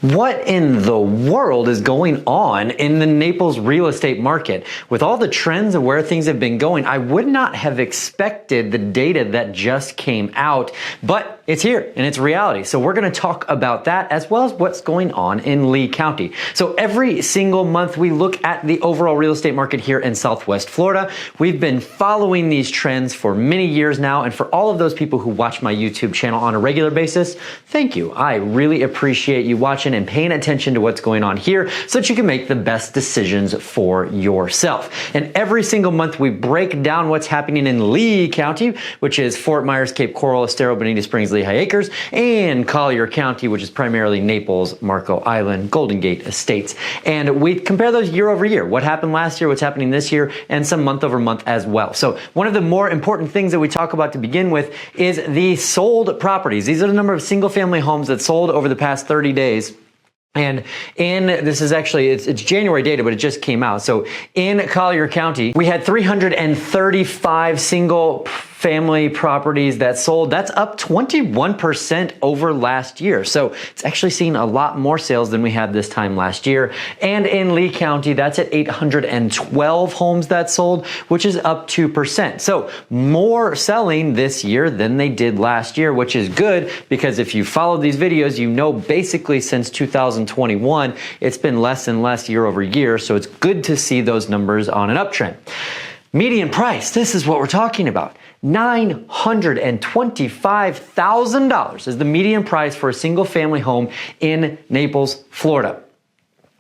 What in the world is going on in the Naples real estate market? With all the trends of where things have been going, I would not have expected the data that just came out, but it's here and it's reality. So we're going to talk about that as well as what's going on in Lee County. So every single month we look at the overall real estate market here in Southwest Florida. We've been following these trends for many years now, and for all of those people who watch my YouTube channel on a regular basis, thank you. I really appreciate you watching and paying attention to what's going on here so that you can make the best decisions for yourself. And every single month we break down what's happening in Lee County, which is Fort Myers, Cape Coral, Estero, Bonita Springs, Lehigh Acres, and Collier County, which is primarily Naples, Marco Island, Golden Gate Estates. And we compare those year over year. What happened last year, what's happening this year, and some month over month as well. So one of the more important things that we talk about to begin with is the sold properties. These are the number of single family homes that sold over the past 30 days. And this is actually, it's January data, but it just came out. So in Collier County, we had 335 single family properties that sold. That's up 21% over last year. So it's actually seen a lot more sales than we had this time last year. And in Lee County, that's at 812 homes that sold, which is up 2%. So more selling this year than they did last year, which is good because if you follow these videos, you know basically since 2021, it's been less and less year over year. So it's good to see those numbers on an uptrend. Median price, this is what we're talking about. $925,000 is the median price for a single family home in Naples, Florida.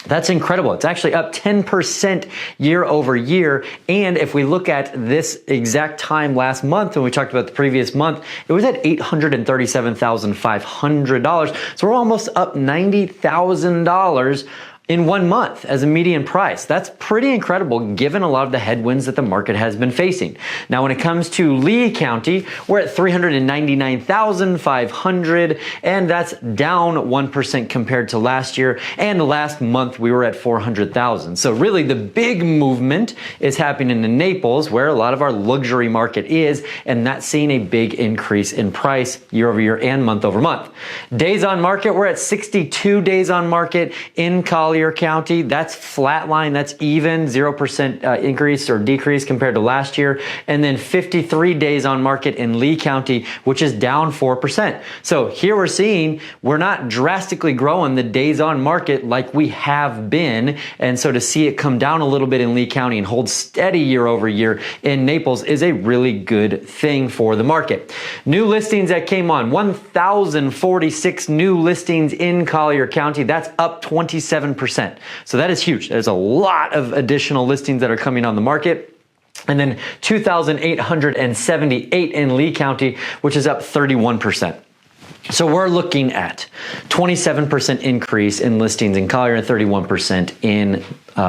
That's incredible. It's actually up 10% year over year. And if we look at this exact time last month, when we talked about the previous month, it was at $837,500. So we're almost up $90,000 in 1 month as a median price. That's pretty incredible given a lot of the headwinds that the market has been facing. Now, when it comes to Lee County, we're at $399,500, and that's down 1% compared to last year. And last month we were at $400,000. So really the big movement is happening in Naples, where a lot of our luxury market is, and that's seeing a big increase in price year over year and month over month. Days on market, we're at 62 days on market in Collier County. That's flatline, that's even, 0% increase or decrease compared to last year. And then 53 days on market in Lee County, which is down 4%. So here we're seeing we're not drastically growing the days on market like we have been. And so to see it come down a little bit in Lee County and hold steady year over year in Naples is a really good thing for the market. New listings that came on, 1,046 new listings in Collier County. That's up 27%. So that is huge. There's a lot of additional listings that are coming on the market. And then 2,878 in Lee County, which is up 31%. So we're looking at 27% increase in listings in Collier and 31% in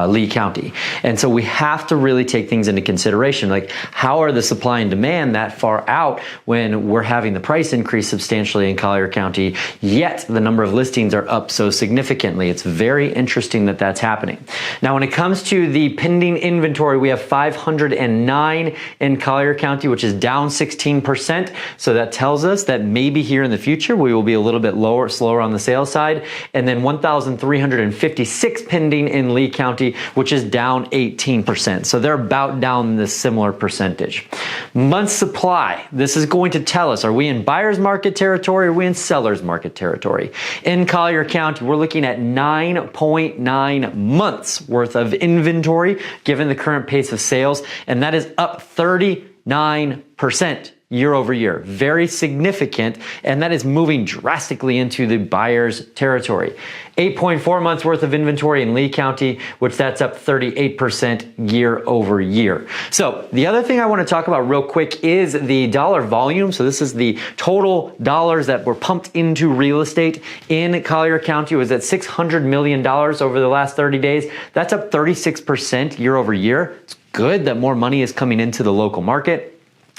Lee County. And so we have to really take things into consideration, like how are the supply and demand that far out when we're having the price increase substantially in Collier County, yet the number of listings are up so significantly. It's very interesting that that's happening. Now, when it comes to the pending inventory, we have 509 in Collier County, which is down 16%. So that tells us that maybe here in the future, we will be a little bit slower on the sales side. And then 1,356 pending in Lee County, which is down 18%. So they're about down this similar percentage. Month supply, this is going to tell us, are we in buyer's market territory or are we in seller's market territory? In Collier County, we're looking at 9.9 months worth of inventory given the current pace of sales, and that is up 39%. Year over year. Very significant, and that is moving drastically into the buyer's territory. 8.4 months worth of inventory in Lee County, which that's up 38% year over year. So the other thing I want to talk about real quick is the dollar volume. So this is the total dollars that were pumped into real estate in Collier County. It was at $600 million over the last 30 days. That's up 36% year over year. It's good that more money is coming into the local market.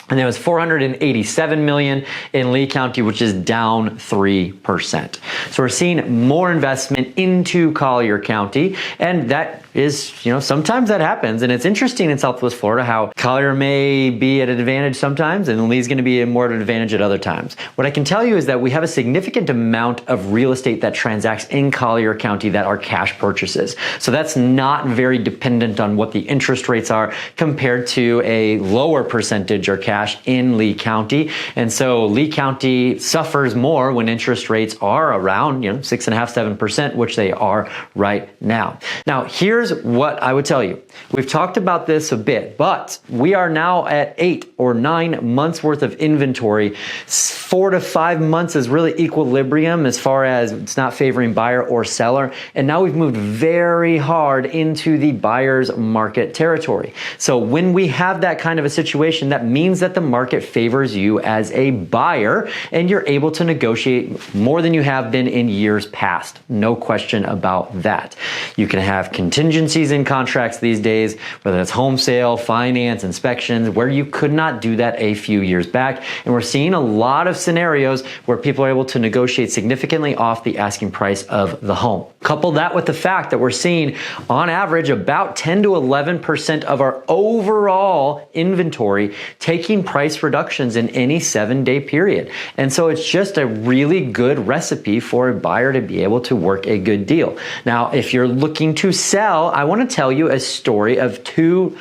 And there was $487 million in Lee County, which is down 3%. So we're seeing more investment into Collier County, and that is, sometimes that happens. And it's interesting in Southwest Florida how Collier may be at an advantage sometimes and Lee's going to be more at an advantage at other times. What I can tell you is that we have a significant amount of real estate that transacts in Collier County that are cash purchases. So that's not very dependent on what the interest rates are compared to a lower percentage or cash in Lee County. And so Lee County suffers more when interest rates are around, 6.5%, 7%, which they are right now. Now, here's what I would tell you. We've talked about this a bit, but we are now at 8 or 9 months worth of inventory. 4 to 5 months is really equilibrium as far as it's not favoring buyer or seller. And now we've moved very hard into the buyer's market territory. So when we have that kind of a situation, that means that the market favors you as a buyer and you're able to negotiate more than you have been in years past. No question about that. You can have contingencies in contracts these days, whether it's home sale, finance, inspections, where you could not do that a few years back. And we're seeing a lot of scenarios where people are able to negotiate significantly off the asking price of the home. Couple that with the fact that we're seeing on average about 10 to 11% of our overall inventory taking price reductions in any 7-day period. And so it's just a really good recipe for a buyer to be able to work a good deal. Now, if you're looking to sell, I want to tell you a story of two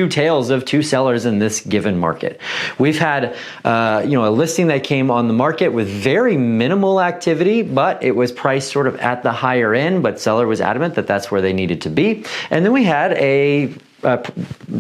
tales of two sellers in this given market. We've had, a listing that came on the market with very minimal activity, but it was priced sort of at the higher end, but seller was adamant that that's where they needed to be. And then we had a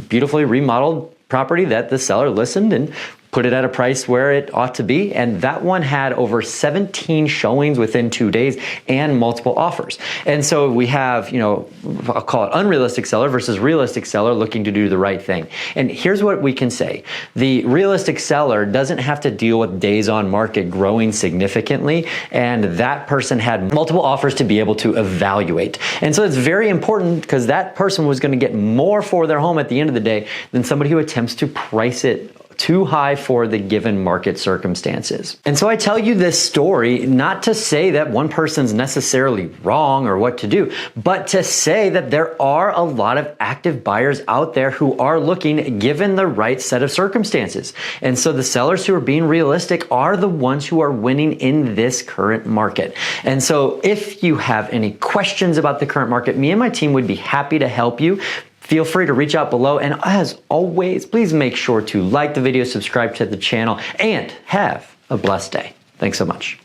beautifully remodeled property that the seller listened and put it at a price where it ought to be. And that one had over 17 showings within 2 days and multiple offers. And so we have, I'll call it unrealistic seller versus realistic seller looking to do the right thing. And here's what we can say. The realistic seller doesn't have to deal with days on market growing significantly. And that person had multiple offers to be able to evaluate. And so it's very important because that person was going to get more for their home at the end of the day than somebody who attempts to price it too high for the given market circumstances. And so I tell you this story not to say that one person's necessarily wrong or what to do, but to say that there are a lot of active buyers out there who are looking given the right set of circumstances. And so the sellers who are being realistic are the ones who are winning in this current market. And so if you have any questions about the current market, me and my team would be happy to help you. Feel free to reach out below. And as always, please make sure to like the video, subscribe to the channel, and have a blessed day. Thanks so much.